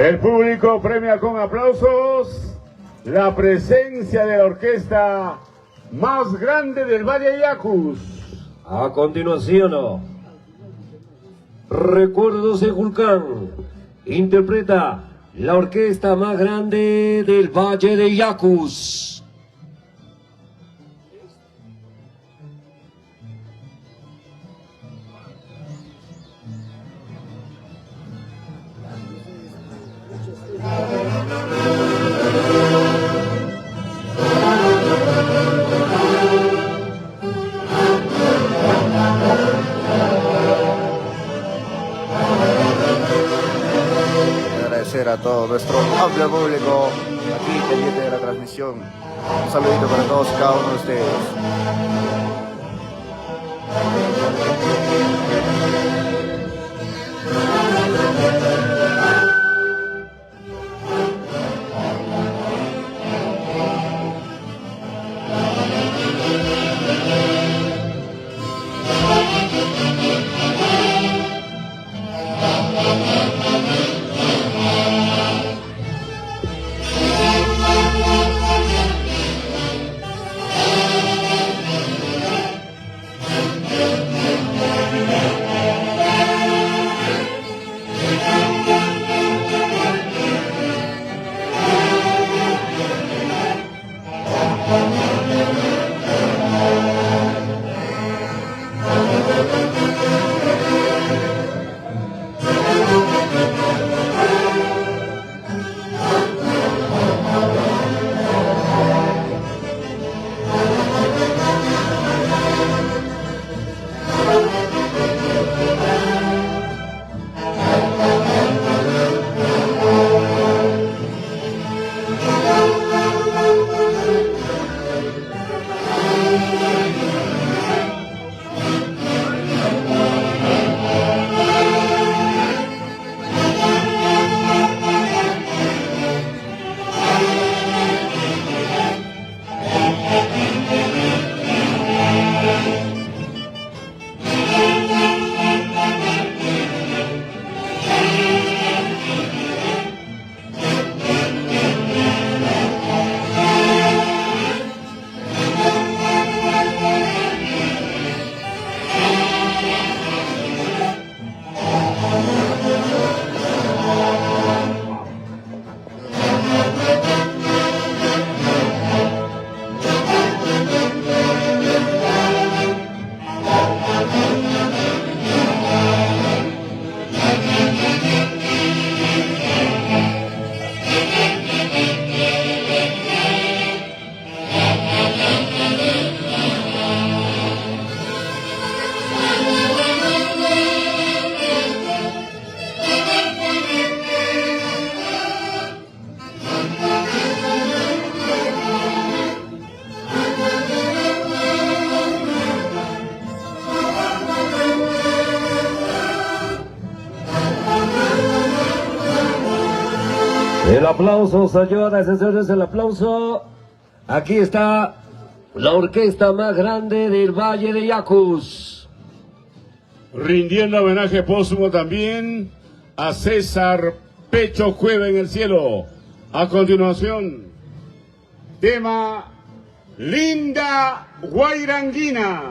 El público premia con aplausos la presencia de la orquesta más grande del Valle de Yacus. A continuación, Recuerdos de Julcán interpreta la orquesta más grande del Valle de Yacus. Agradecer a todo nuestro amplio público aquí pendiente de la transmisión. Un saludito para todos y cada uno de ustedes. El aplauso, señoras y señores, el aplauso. Aquí está la orquesta más grande del Valle de Yacus. Rindiendo homenaje póstumo también a César Pecho Cueva en el cielo. A continuación, tema Linda Guairanguina.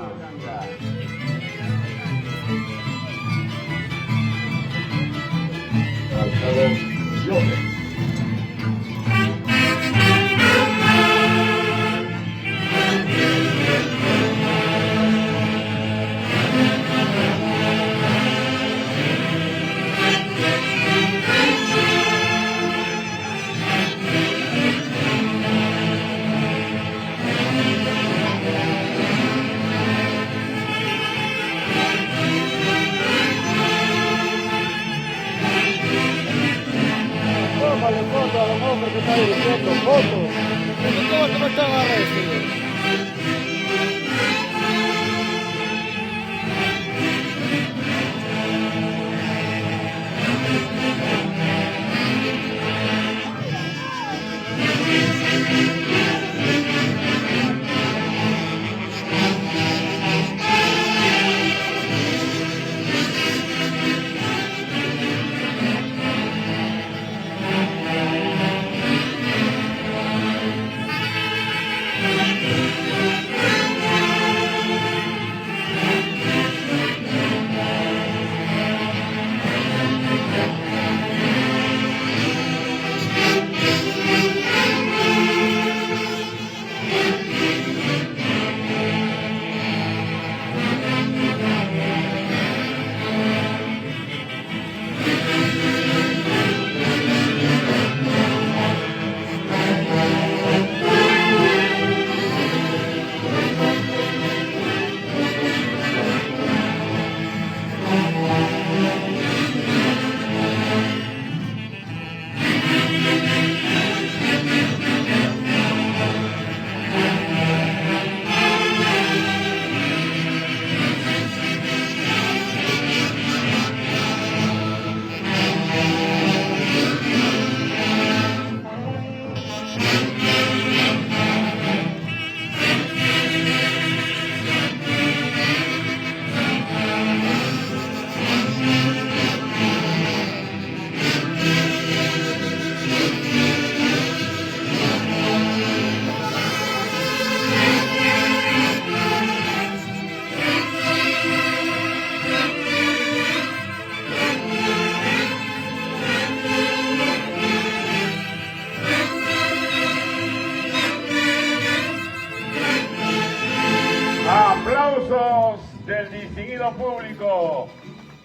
Aplausos del distinguido público.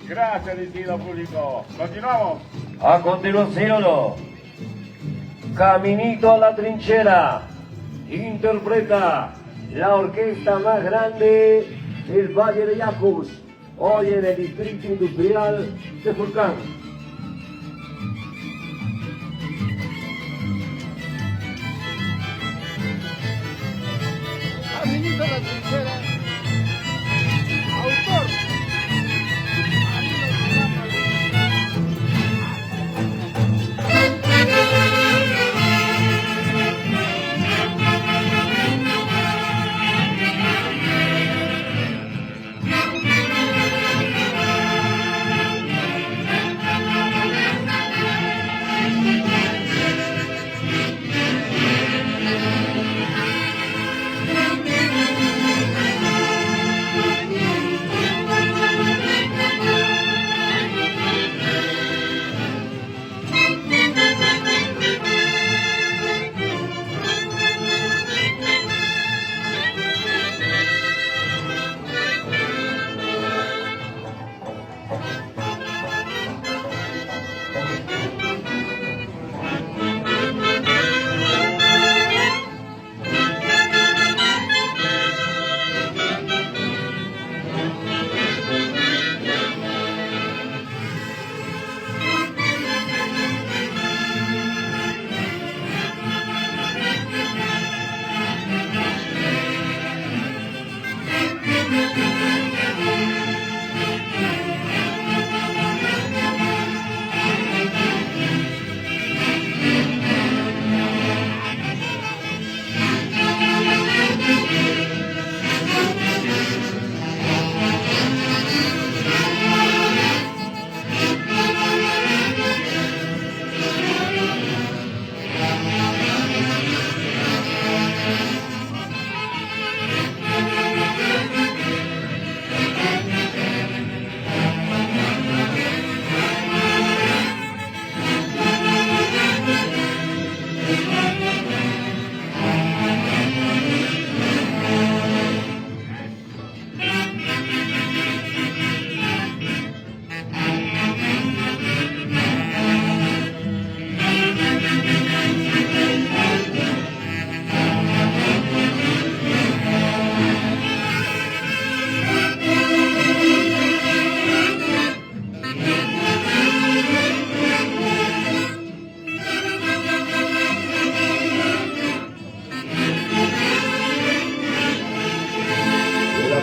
Gracias, distinguido público. Continuamos. A continuación, Caminito a la Trinchera interpreta la orquesta más grande del Valle de Yacus, hoy en el Distrito Industrial de Fulcán. Caminito a la Trinchera, autor.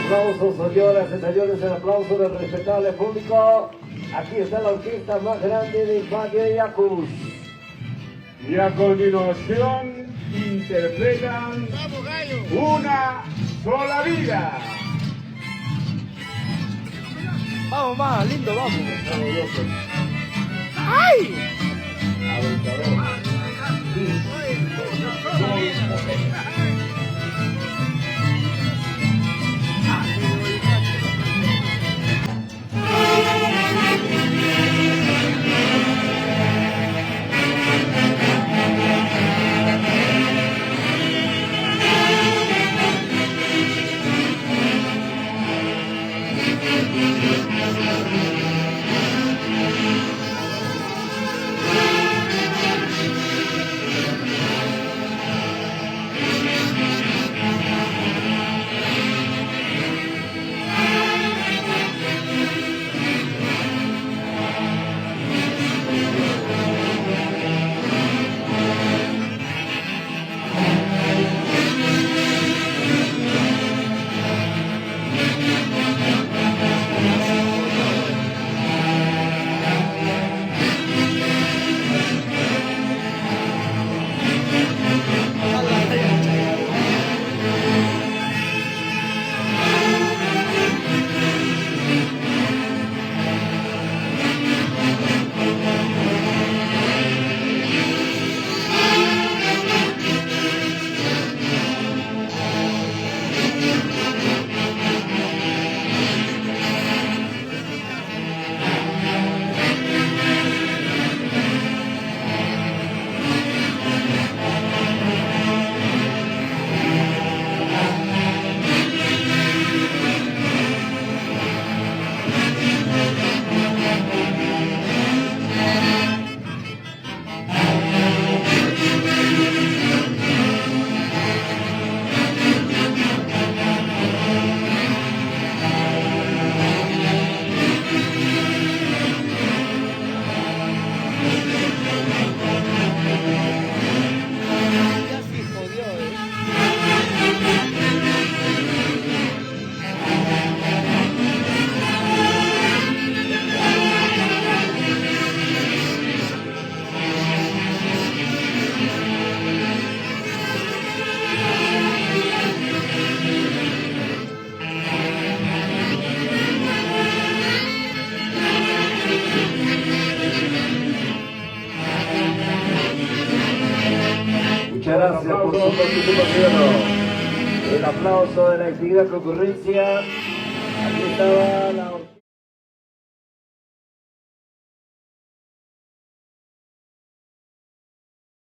Aplausos, señoras y señores, el aplauso del respetable público. Aquí está la orquesta más grande del Valle de Yacus. Y a continuación interpretan Una Sola Vida. Vamos más, lindo, vamos. ¡Ay! Muchas gracias por su participación. El aplauso de la actividad concurrencia. Aquí estaba la